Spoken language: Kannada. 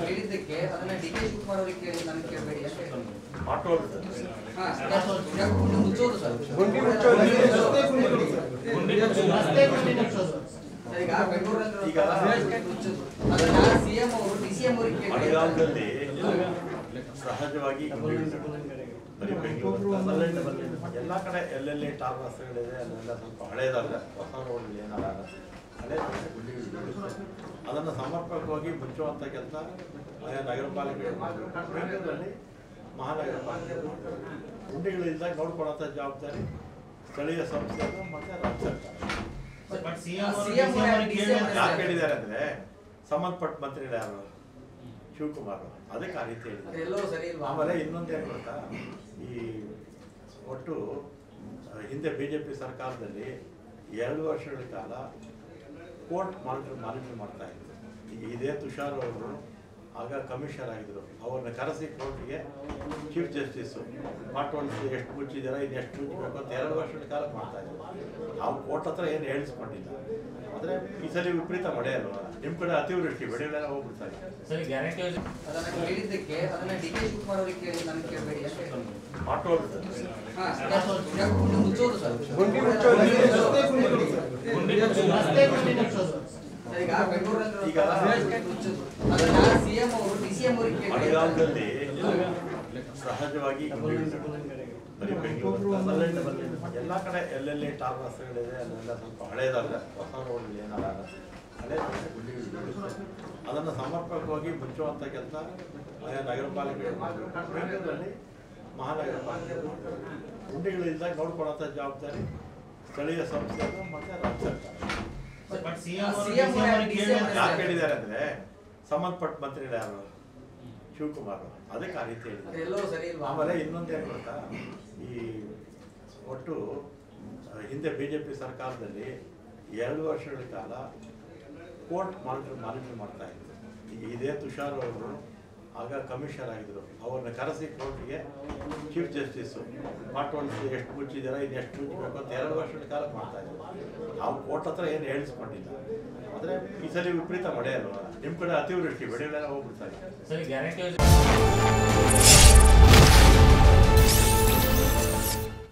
ಹೇಳಿದ್ದಕ್ಕೆ ಅದನ್ನ ಡಿ ಕೆ ಶಿವಕುಮಾರ್ ಅವರಿಗೆ ಕೇಳಿ ನನಗೆ ಕೇಳಬೇಡಿ ಅಷ್ಟೇ. ಮುಚ್ಚೋದು ಸರ್ ಈಗ ಬೆಂಗಳೂರಲ್ಲಿ ಅದನ್ನ ಸಿಎಂ ಅವರು ಡಿಸಿಎಂ ಅವರಿಗೆ ಮಳೆಗಾಲದಲ್ಲಿ ಸಹಜವಾಗಿ ಬರೀ ಬೆಂಗಳೂರು ಎಲ್ಲ ಕಡೆ ಎಲ್ಲೆಲ್ಲಿ ಟಾರ್ ರಸ್ತೆಗಳಿದೆ ಅಲ್ಲೆಲ್ಲ ಸ್ವಲ್ಪ ಹಳೇದಾದ್ರೆ ಹೊಸ ರೋಡ್ಗಳು ಏನಾರ ಹಳೆ ಅದನ್ನು ಸಮರ್ಪಕವಾಗಿ ಮುಚ್ಚುವಂಥ ಕೆಲಸ ನಗರ ಪಾಲಿಕೆ ಬೆಂಗಳೂರಲ್ಲಿ ಮಹಾನಗರ ಪಾಲಿಕೆ ಗುಂಡಿಗಳಿಂದ ನೋಡ್ಕೊಳ್ಳೋಂಥ ಜವಾಬ್ದಾರಿ ಸ್ಥಳೀಯ ಸಂಸ್ಥೆಗಳು ಮತ್ತು ರಾಜ್ಯ ಸರ್ಕಾರ. ಯಾಕೆ ಹೇಳಿದ್ದಾರೆ ಅಂದರೆ ಸಂಬಂಧಪಟ್ಟ ಮಂತ್ರಿಗಳು ಯಾರು ಶಿವಕುಮಾರ್ ಅದಕ್ಕೆ ಆ ರೀತಿ ಹೇಳಿದ್ದಾರೆ. ಆಮೇಲೆ ಇನ್ನೊಂದೇನು ಗೊತ್ತಾ, ಈ ಒಟ್ಟು ಹಿಂದೆ BJP ಸರ್ಕಾರದಲ್ಲಿ 2 ವರ್ಷಗಳ ಕಾಲ ಕೋರ್ಟ್ ಮಾನಿಟರ್ ಮಾಡ್ತಾ ಇದ್ರು. ಇದೇ ತುಷಾರ್ ಅವರು ಆಗ ಕಮಿಷನರ್ ಆಗಿದ್ರು. ಅವ್ರನ್ನ ಕರೆಸಿ ಕೋರ್ಟ್ಗೆ ಚೀಫ್ ಜಸ್ಟಿಸು ಮಾಟೋಲ್ಸಿ ಎಷ್ಟು ಮುಚ್ಚಿದ್ದೀರಾ, ಇದು ಎಷ್ಟು ಮುಚ್ಚಬೇಕು ಅಂತ 2 ವರ್ಷಗಳ ಕಾಲ ಮಾಡ್ತಾ ಇದ್ರು. ನಾವು ಕೋರ್ಟ್ ಹತ್ರ ಏನು ಹೇಳಿಸ್ಕೊಂಡಿಲ್ಲ. ಆದರೆ ಈ ಸಲ ವಿಪರೀತ ಮಳೆ ಅಲ್ವಾ, ನಿಮ್ಮ ಕಡೆ ಅತಿವೃಷ್ಟಿ ಬೆಳೆಗಳೆಲ್ಲ ಹೋಗ್ಬಿಡ್ತಾರೆ. ಅದನ್ನ ಹೇಳಿದ್ದಕ್ಕೆ ಅದನ್ನ ಡಿ ಕೆ ಶಿವಕುಮಾರ್ ಅವರಿಗೆ ಕೇಳಿ ನನಗೆ ಕೇಳಬೇಡಿ ಅಷ್ಟೇ. ಮುಚ್ಚೋದು ಸರ್ ಈಗ ಬೆಂಗಳೂರಲ್ಲಿ ಅದನ್ನ ಸಿಎಂ ಅವರು ಡಿಸಿಎಂ ಅವರಿಗೆ ಕೇಳಿ. ಮಳೆಗಾಲದಲ್ಲಿ ಸಹಜವಾಗಿ ಬರೀ ಬೆಂಗಳೂರು ಎಲ್ಲ ಕಡೆ ಎಲ್ಲೆಲ್ಲಿ ಟಾರ್ ರಸ್ತೆಗಳಿದೆ ಅಲ್ಲೆಲ್ಲ ಸ್ವಲ್ಪ ಹಳೇದಾದ್ರೆ ಹೊಸ ರೋಡ್ಗಳು ಏನಾರ ಹಳೆ ಅದನ್ನು ಸಮರ್ಪಕವಾಗಿ ಮುಚ್ಚುವಂಥ ಕೆಲಸ ನಗರ ಪಾಲಿಕೆ ಬೆಂಗಳೂರಲ್ಲಿ ಮಹಾನಗರ ಪಾಲಿಕೆ ಗುಂಡಿಗಳಿಂದ ನೋಡ್ಕೊಳ್ಳೋಂಥ ಜವಾಬ್ದಾರಿ ಸ್ಥಳೀಯ ಸಂಸ್ಥೆಗಳು ಮತ್ತು ರಾಜ್ಯ ಸರ್ಕಾರ. ಯಾಕೆ ಹೇಳಿದ್ದಾರೆ ಅಂದರೆ ಸಂಬಂಧಪಟ್ಟ ಮಂತ್ರಿಗಳು ಯಾರು ಶಿವಕುಮಾರ್ ಅದಕ್ಕೆ ಆ ರೀತಿ ಹೇಳಿದ್ದಾರೆ. ಆಮೇಲೆ ಇನ್ನೊಂದೇನು ಗೊತ್ತಾ, ಈ ಒಟ್ಟು ಹಿಂದೆ BJP ಸರ್ಕಾರದಲ್ಲಿ 2 ವರ್ಷಗಳ ಕಾಲ ಕೋರ್ಟ್ ಮಾನಿಟರ್ ಮಾಡ್ತಾ ಇದ್ರು. ಇದೇ ತುಷಾರ್ ಅವರು ಆಗ ಕಮಿಷನರ್ ಆಗಿದ್ರು. ಅವ್ರನ್ನ ಕರೆಸಿ ಕೋರ್ಟ್ಗೆ ಚೀಫ್ ಜಸ್ಟಿಸು ಮಾಟೋಲ್ಸಿ ಎಷ್ಟು ಮುಚ್ಚಿದ್ದೀರಾ, ಇದು ಎಷ್ಟು ಮುಚ್ಚಬೇಕು ಅಂತ 2 ವರ್ಷಗಳ ಕಾಲ ಮಾಡ್ತಾ ಇದ್ರು. ನಾವು ಕೋರ್ಟ್ ಹತ್ರ ಏನು ಹೇಳಿಸ್ಕೊಂಡಿಲ್ಲ. ಆದರೆ ಈ ಸಲ ವಿಪರೀತ ಮಳೆ ಅಲ್ವಾ, ನಿಮ್ಮ ಕಡೆ ಅತಿವೃಷ್ಟಿ ಬೆಳೆಗಳೆಲ್ಲ ಹೋಗ್ಬಿಡ್ತಾರೆ.